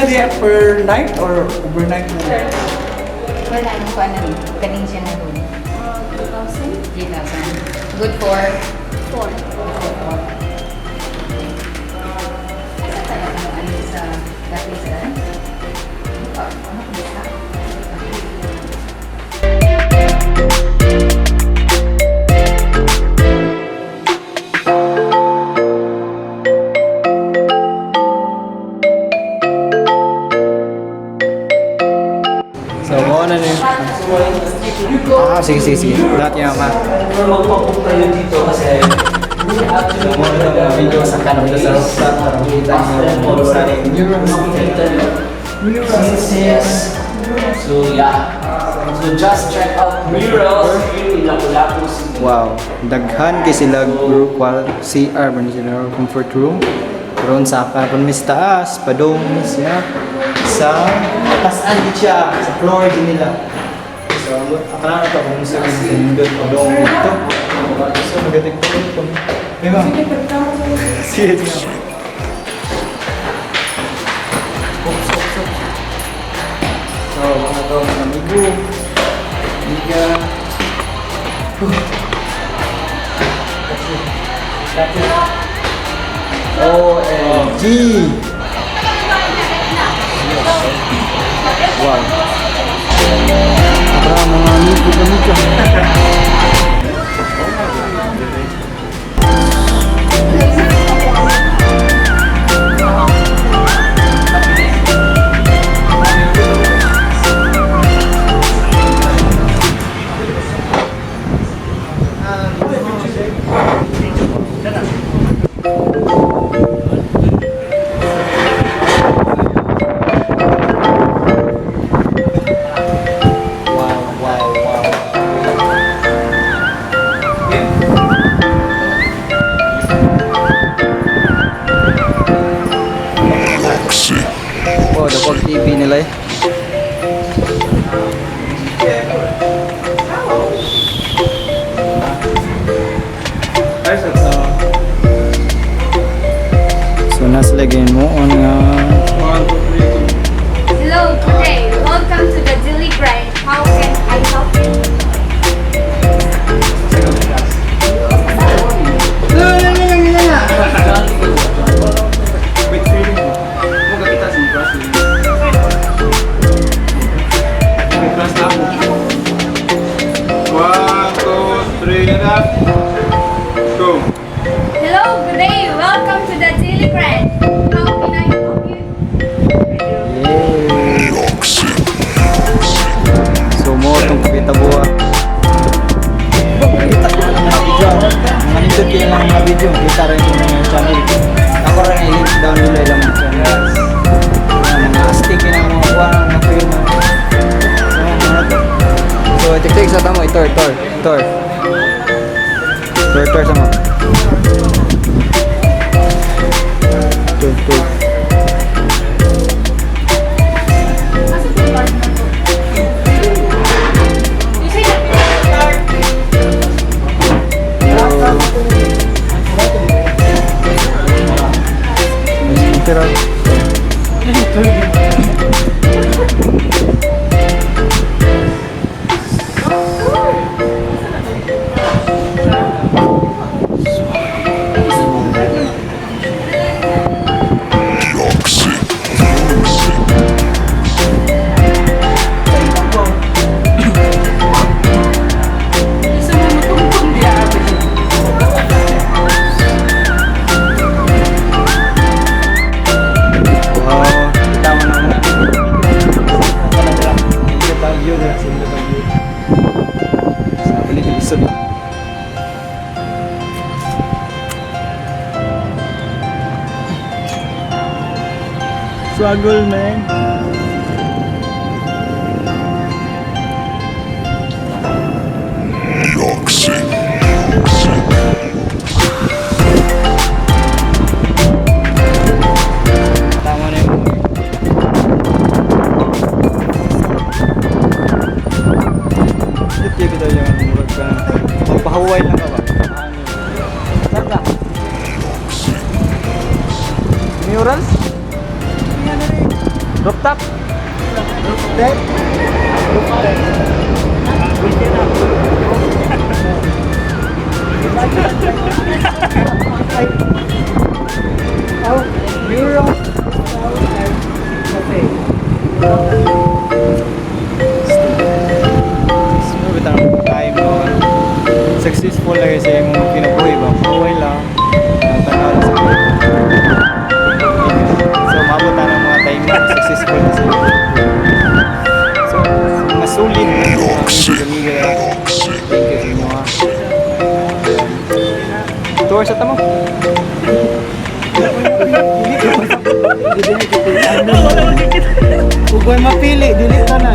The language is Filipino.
na diya per night or overnight na? Sir, wala nang kuha na rin. Kanin siya na rin. 2,000? 3,000. Good for 4. Asa talaga ang ano sa dati sa ano ko ba? So, mo na niyo. Sige. Lahat yan ma. Magpapunta tayo dito kasi mo na video sa kanang sa kita niyo sa Murals. So yeah. So just check out Murals here in Lapu-Lapu. Wow, daghan kay sila group wal CR man sila comfort room. Karon sa karon mis taas, padong siya sa tasan siya sa floor din nila. So akala na to kung sa sindot padong dito. So magating ko ito. Diba? Sige. So mga to mga amigo. Amiga. OMG! Wow! Para mga amigo-amigo. Oh, dapat TV nila eh. So, nasa lagyan mo on Hello, today. Welcome to the Daily Grind. How can I help you? Hello, good day. Welcome to the Daily Grind. How can I help you? So, mo itong pakita buha. Kita ko lang mga video. Mga nindot kayo lang mga video. Kita rin yung mga channel. Ako rin i-link down nila ilang mga channel. Mga astig yun ang mga buha ng mga film. So, tik-tik sa tamo. Tor sama. Tor. Pero struggle, man. Tama na yun. Ito kita yung murag ka. Magpahawain lang ka ba? Saan ka? Murals? Yan na rin. Rooftop. Rooftop. Oh, Murals. Cafe. Smooth ang time mo. Successful lagi sa imong kinabuhi ba? Buhay lang. Tanaw sa so, mabot na ng mga time mo. Successful na sila. So, mga sulit na thank you sa inyo ha. Tour sa tamo. Huwag mapili, dili ka na.